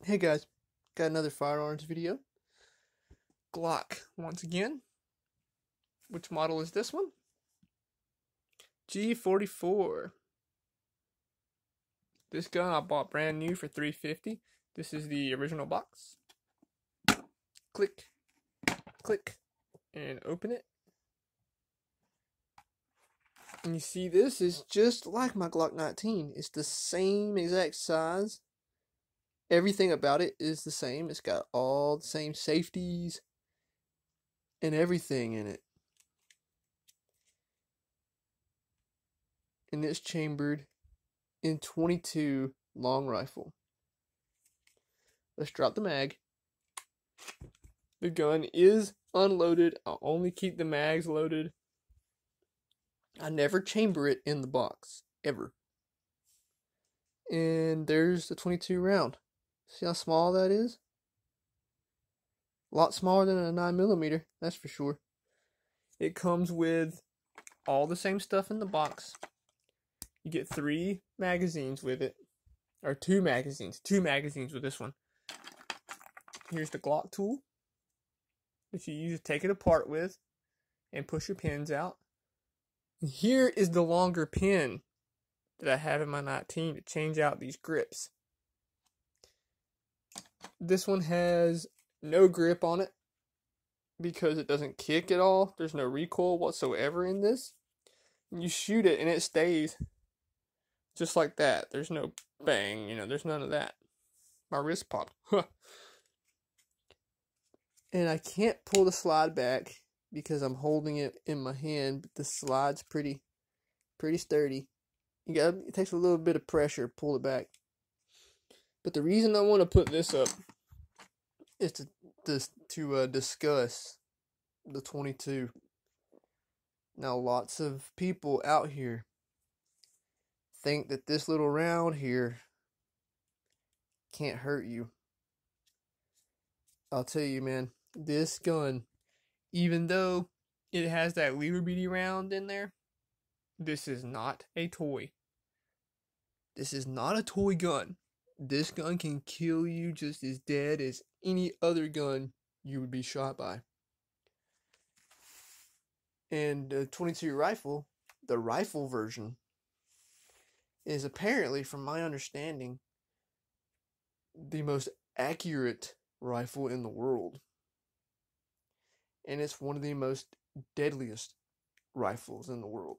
Hey guys, got another firearms video. Glock, once again. Which model is this one? G44. This gun I bought brand new for $350. This is the original box. Click, click, and open it. And you see this is just like my Glock 19. It's the same exact size. Everything about it is the same. It's got all the same safeties and everything in it. And it's chambered in .22 long rifle. Let's drop the mag. The gun is unloaded. I'll only keep the mags loaded. I never chamber it in the box, ever. And there's the .22 round. See how small that is? A lot smaller than a 9mm, that's for sure. It comes with all the same stuff in the box. You get 3 magazines with it. Or 2 magazines. 2 magazines with this one. Here's the Glock tool that you use to take it apart with and push your pins out. And here is the longer pin that I have in my 19 to change out these grips. This one has no grip on it because it doesn't kick at all. There's no recoil whatsoever in this. You shoot it and it stays just like that. There's no bang, there's none of that. My wrist popped. And I can't pull the slide back because I'm holding it in my hand, but the slide's pretty sturdy. It takes a little bit of pressure to pull it back. But the reason I want to put this up is to discuss the .22. Now, lots of people out here think that this little round here can't hurt you. I'll tell you, man, this gun, even though it has that Lever BD round in there, this is not a toy. This is not a toy gun. This gun can kill you just as dead as any other gun you would be shot by. And the .22 rifle, the rifle version, is apparently, from my understanding, the most accurate rifle in the world. And it's one of the most deadliest rifles in the world.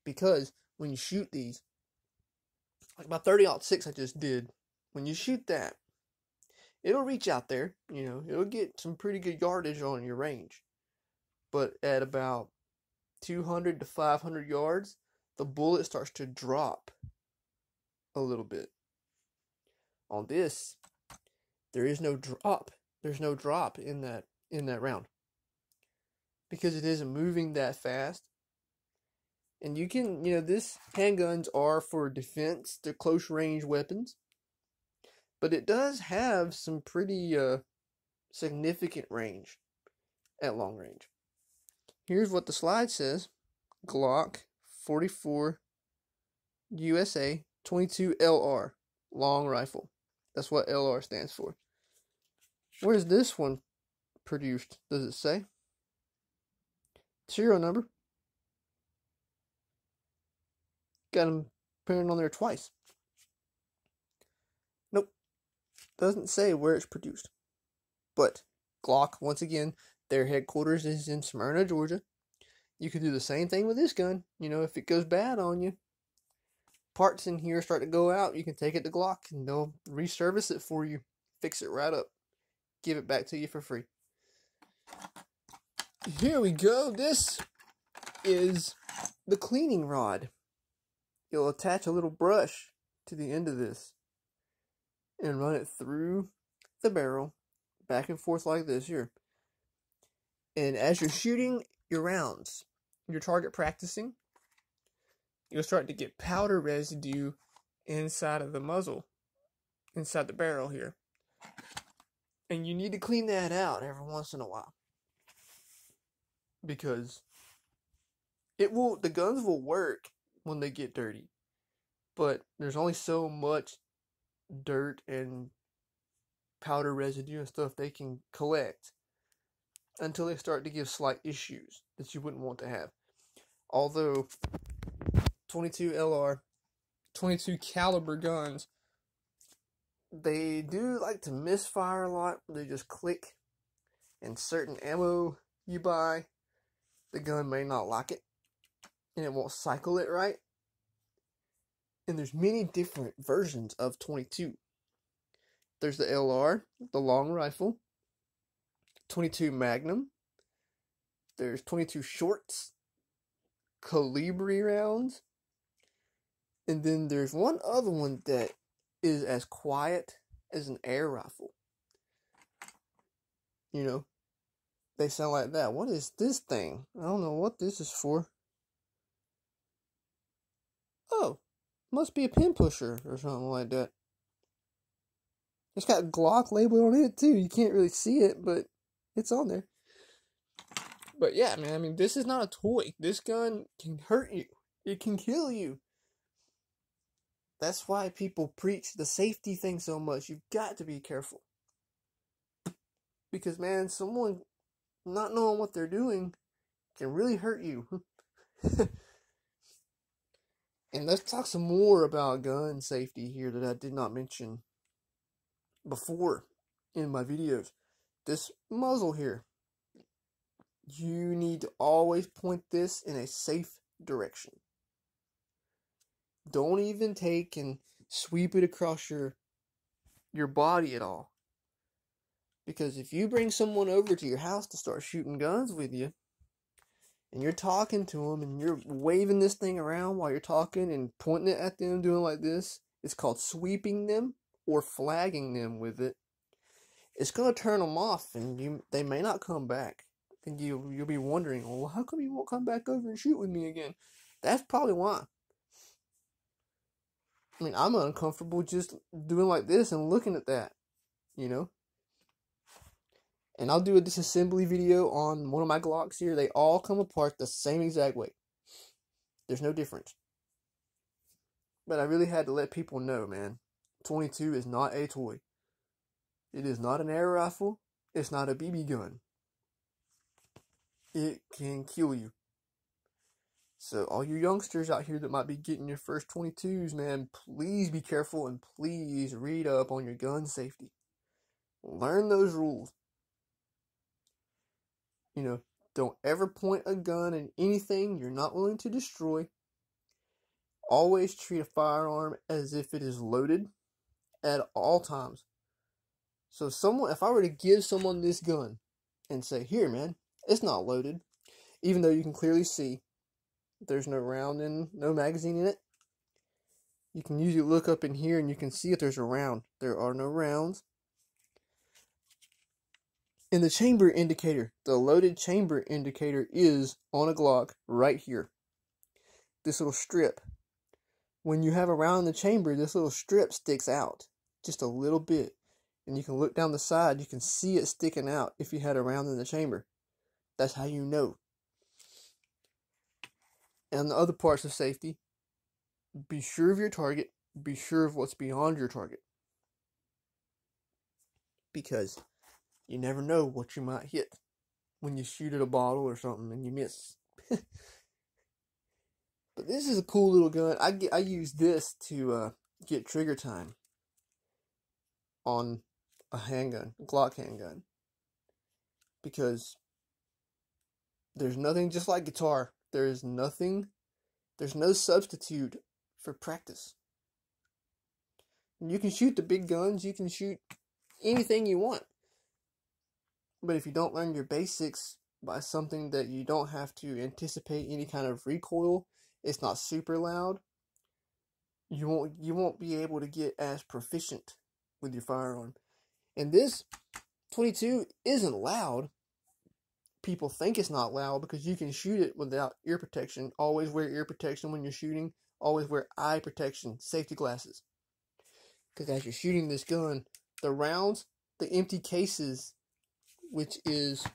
Because when you shoot these, like my 30-06 I just did, when you shoot that, it'll reach out there, it'll get some pretty good yardage on your range. But at about 200 to 500 yards, the bullet starts to drop a little bit. On this, there is no drop. There's no drop in that round. Because it isn't moving that fast. And you can, this handguns are for defense, they're close range weapons. But it does have some pretty significant range at long range. Here's what the slide says. Glock 44 USA 22 LR long rifle. That's what LR stands for. Where's this one produced? Does it say? Serial number. Got them printed on there twice. Nope. Doesn't say where it's produced. But Glock, once again, their headquarters is in Smyrna, Georgia. You could do the same thing with this gun. If it goes bad on you, parts in here start to go out, you can take it to Glock and they'll reservice it for you. Fix it right up. Give it back to you for free. Here we go. This is the cleaning rod. You'll attach a little brush to the end of this and run it through the barrel, back and forth like this here. And as you're shooting your rounds, your target practicing, you'll start to get powder residue inside of the muzzle, inside the barrel here. And you need to clean that out every once in a while. Because the guns will work when they get dirty. But there's only so much dirt and powder residue and stuff they can collect until they start to give slight issues that you wouldn't want to have. Although 22 LR, 22 caliber guns, they do like to misfire a lot. They just click, and certain ammo you buy, the gun may not like it, and it won't cycle it right. And there's many different versions of 22. There's the LR, the long rifle, 22 Magnum, there's 22 shorts, Colibri rounds, and then there's one other one that is as quiet as an air rifle. You know, they sound like that. What is this thing? I don't know what this is for. Oh, must be a pin pusher or something like that. It's got Glock label on it too. You can't really see it, but it's on there. But yeah, man, I mean, this is not a toy. This gun can hurt you. It can kill you. That's why people preach the safety thing so much. You've got to be careful. Because, man, someone not knowing what they're doing can really hurt you. And let's talk some more about gun safety here that I did not mention before in my videos. This muzzle here. You need to always point this in a safe direction. Don't even take and sweep it across your body at all. Because if you bring someone over to your house to start shooting guns with you, and you're talking to them, and you're waving this thing around while you're talking and pointing it at them, doing like this, it's called sweeping them or flagging them with it. It's going to turn them off, and they may not come back. And you'll be wondering, well, how come you won't come back over and shoot with me again? That's probably why. I mean, I'm uncomfortable just doing like this and looking at that, you know? And I'll do a disassembly video on one of my Glocks here. They all come apart the same exact way. There's no difference. But I really had to let people know, man. 22 is not a toy. It is not an air rifle. It's not a BB gun. It can kill you. So all you youngsters out here that might be getting your first 22s, man, please be careful and please read up on your gun safety. Learn those rules. You know, don't ever point a gun at anything you're not willing to destroy. Always treat a firearm as if it is loaded at all times. So if I were to give someone this gun and say, here, man, it's not loaded, even though you can clearly see there's no round and no magazine in it. You can usually look up in here and you can see if there's a round. There are no rounds. And the chamber indicator, the loaded chamber indicator is on a Glock right here. This little strip. When you have a round in the chamber, this little strip sticks out just a little bit. And you can look down the side, you can see it sticking out if you had a round in the chamber. That's how you know. And the other parts of safety, be sure of your target, be sure of what's beyond your target. Because you never know what you might hit when you shoot at a bottle or something and you miss. But this is a cool little gun. I use this to get trigger time on a handgun, a Glock handgun. Because there's nothing, just like guitar, there's no substitute for practice. You can shoot the big guns, you can shoot anything you want. But if you don't learn your basics by something that you don't have to anticipate any kind of recoil, it's not super loud, you won't be able to get as proficient with your firearm. And this 22 isn't loud. People think it's not loud because you can shoot it without ear protection. Always wear ear protection when you're shooting. Always wear eye protection, safety glasses. Because as you're shooting this gun, the rounds, the empty cases, which is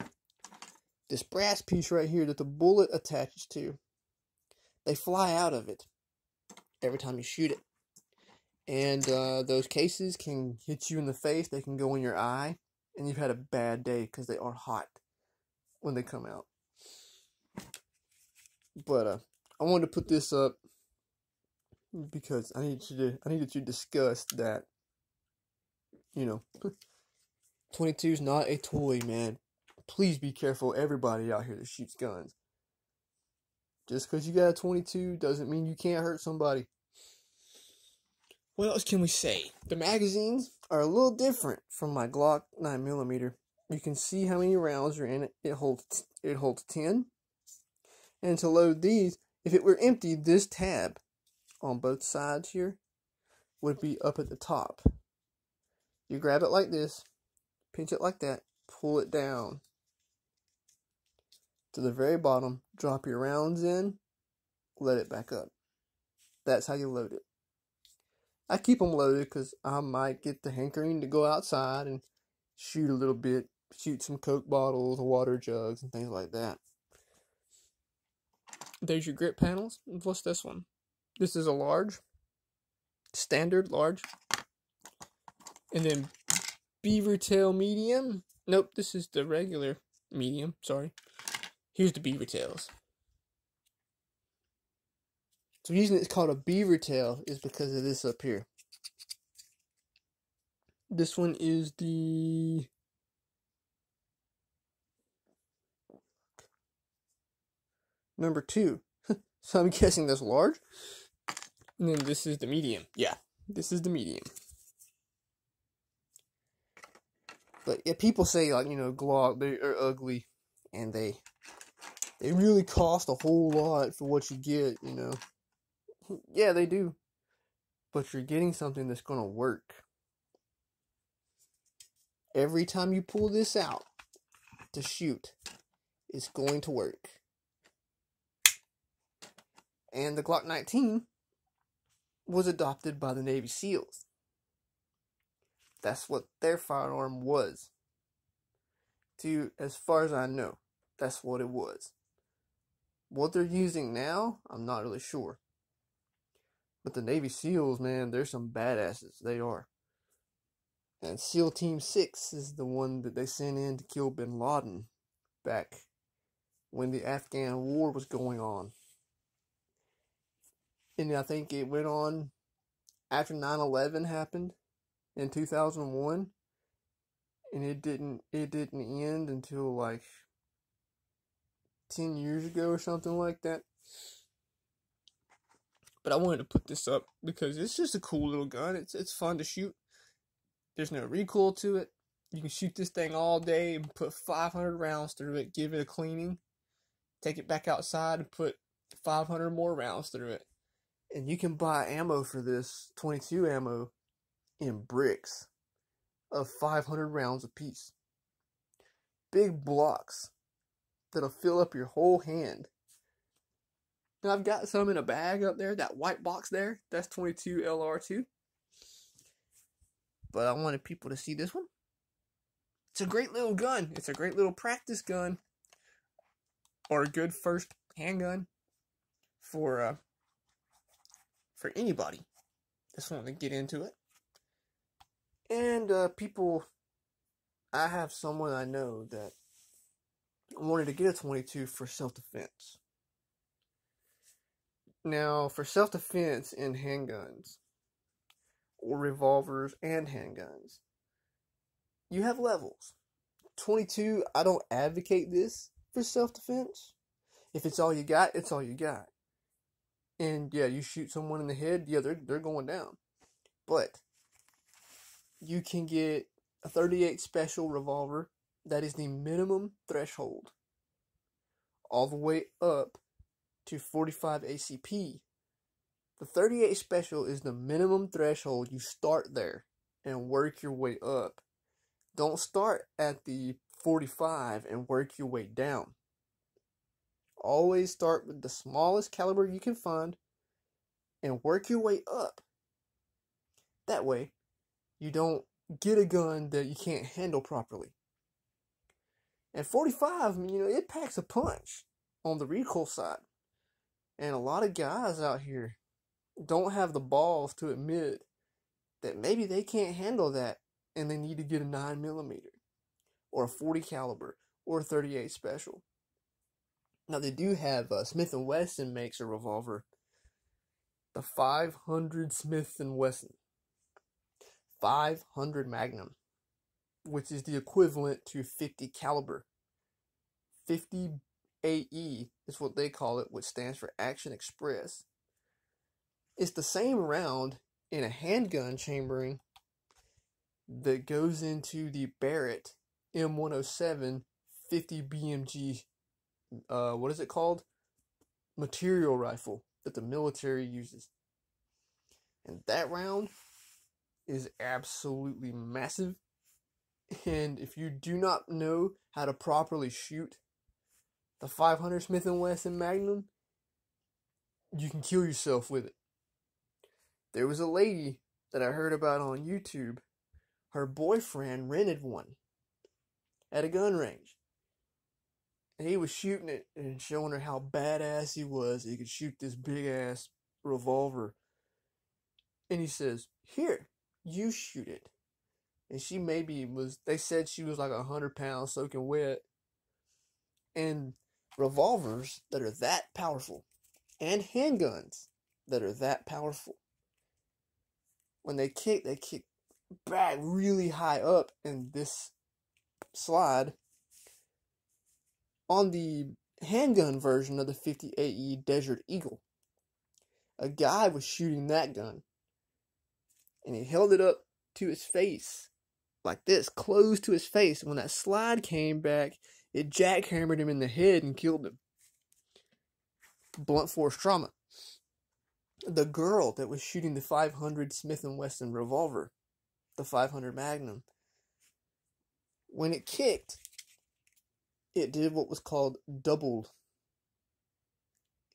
this brass piece right here that the bullet attaches to, they fly out of it every time you shoot it. And those cases can hit you in the face. They can go in your eye. And you've had a bad day because they are hot when they come out. But I wanted to put this up because I needed to discuss that, 22 is not a toy, man. Please be careful, everybody out here that shoots guns. Just because you got a 22 doesn't mean you can't hurt somebody. What else can we say? The magazines are a little different from my Glock 9mm. You can see how many rounds are in it. It holds 10. And to load these, if it were empty, this tab on both sides here would be up at the top. You grab it like this, pinch it like that, pull it down to the very bottom, drop your rounds in, let it back up. That's how you load it. I keep them loaded because I might get the hankering to go outside and shoot a little bit, shoot some Coke bottles, water jugs, and things like that. There's your grip panels. What's this one? This is a large, standard large, and then beaver tail medium. Nope, this is the regular medium. Sorry. Here's the beaver tails. So the reason it's called a beaver tail is because of this up here. This one is the number 2. So I'm guessing that's large. And then this is the medium. Yeah, this is the medium. But yeah, people say, like, Glock, they are ugly. And they really cost a whole lot for what you get, Yeah, they do. But you're getting something that's going to work. Every time you pull this out to shoot, it's going to work. And the Glock 19 was adopted by the Navy SEALs. That's what their firearm was. As far as I know, that's what it was. What they're using now, I'm not really sure. But the Navy SEALs, man, they're some badasses. They are. And SEAL Team 6 is the one that they sent in to kill bin Laden back when the Afghan war was going on. And I think it went on after 9/11 happened in 2001. And it didn't end until like 10 years ago or something like that. But I wanted to put this up because it's just a cool little gun. It's fun to shoot. There's no recoil to it. You can shoot this thing all day and put 500 rounds through it, give it a cleaning, take it back outside and put 500 more rounds through it. And you can buy ammo for this, 22 ammo, in bricks of 500 rounds apiece. Big blocks that'll fill up your whole hand. Now I've got some in a bag up there, that white box there, that's 22 LR2. But I wanted people to see this one. It's a great little gun. It's a great little practice gun. Or a good first handgun for anybody that's wanting to get into it. And I have someone I know that wanted to get a 22 for self-defense. Now, for self-defense in handguns, or revolvers and handguns, you have levels. 22, I don't advocate this for self-defense. If it's all you got, it's all you got. And yeah, you shoot someone in the head, yeah, they're going down. But you can get a 38 special revolver. That is the minimum threshold. All the way up to 45 ACP. The 38 special is the minimum threshold. You start there and work your way up. Don't start at the 45 and work your way down. Always start with the smallest caliber you can find and work your way up. That way, you don't get a gun that you can't handle properly. And 45, it packs a punch on the recoil side. And a lot of guys out here don't have the balls to admit that maybe they can't handle that and they need to get a 9mm or a 40 caliber or a 38 special. Now they do have Smith & Wesson makes a revolver, the 500 Smith & Wesson 500 Magnum, which is the equivalent to 50 caliber. 50 AE is what they call it, which stands for Action Express. It's the same round in a handgun chambering that goes into the Barrett M107 50 BMG, what is it called? Material rifle that the military uses. And that round is absolutely massive. And if you do not know how to properly shoot the 500 Smith & Wesson Magnum, you can kill yourself with it. There was a lady that I heard about on YouTube. Her boyfriend rented one at a gun range. And he was shooting it and showing her how badass he was. He could shoot this big ass revolver. And he says, "Here, you shoot it." And she they said she was like 100 pounds soaking wet. And revolvers that are that powerful, and handguns that are that powerful, when they kick back really high up. In this slide, on the handgun version of the 50 AE Desert Eagle, a guy was shooting that gun, and he held it up to his face, like this, close to his face. And when that slide came back, it jackhammered him in the head and killed him. Blunt force trauma. The girl that was shooting the 500 Smith & Wesson revolver, the 500 Magnum, when it kicked, it did what was called doubled.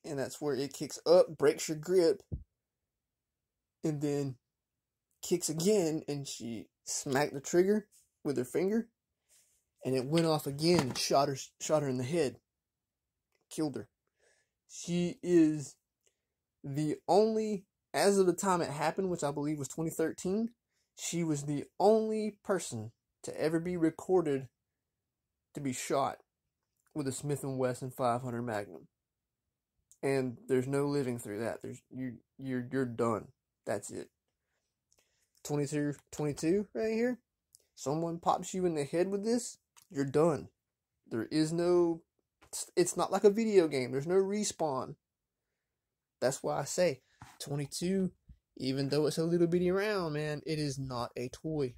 And that's where it kicks up, breaks your grip, and then kicks again, and she smacked the trigger with her finger, and it went off again and shot her in the head. Killed her. She is the only, as of the time it happened, which I believe was 2013, she was the only person to ever be recorded to be shot with a Smith & Wesson 500 Magnum. And there's no living through that. You're done. That's it. 22 right here. Someone pops you in the head with this, you're done. There is no, it's not like a video game. There's no respawn. That's why I say 22, even though it's a little bitty round, man, it is not a toy.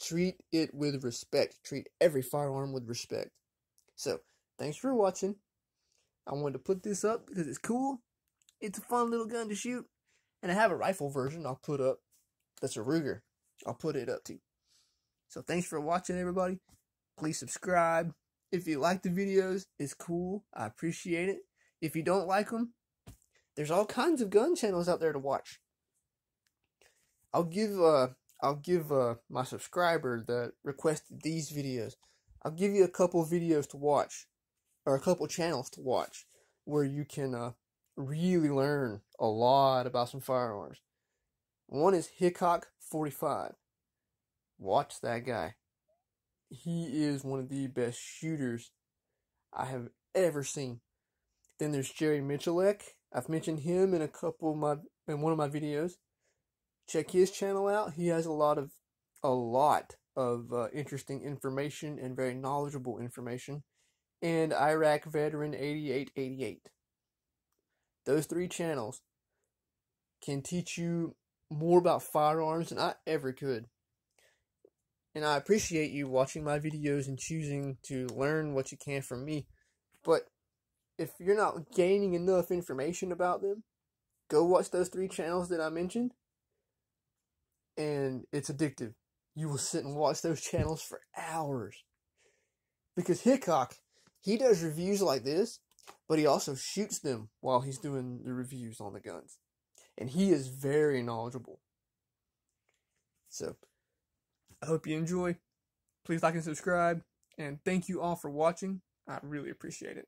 Treat it with respect. Treat every firearm with respect. So, thanks for watching. I wanted to put this up because it's cool. It's a fun little gun to shoot. And I have a rifle version I'll put up. That's a Ruger. I'll put it up too. So thanks for watching, everybody. Please subscribe. If you like the videos, it's cool. I appreciate it. If you don't like them, there's all kinds of gun channels out there to watch. I'll give my subscriber that requested these videos, I'll give you a couple videos to watch, or a couple channels to watch, where you can really learn a lot about some firearms. One is Hickok45. Watch that guy. He is one of the best shooters I have ever seen. Then there's Jerry Michalek. I've mentioned him in one of my videos. Check his channel out. He has a lot of interesting information and very knowledgeable information. And Iraq Veteran 8888. Those three channels can teach you more about firearms than I ever could. And I appreciate you watching my videos and choosing to learn what you can from me. But if you're not gaining enough information about them, go watch those three channels that I mentioned. And it's addictive. You will sit and watch those channels for hours. Because Hickok, he does reviews like this, but he also shoots them while he's doing the reviews on the guns. And he is very knowledgeable. So, I hope you enjoy. Please like and subscribe. And thank you all for watching. I really appreciate it.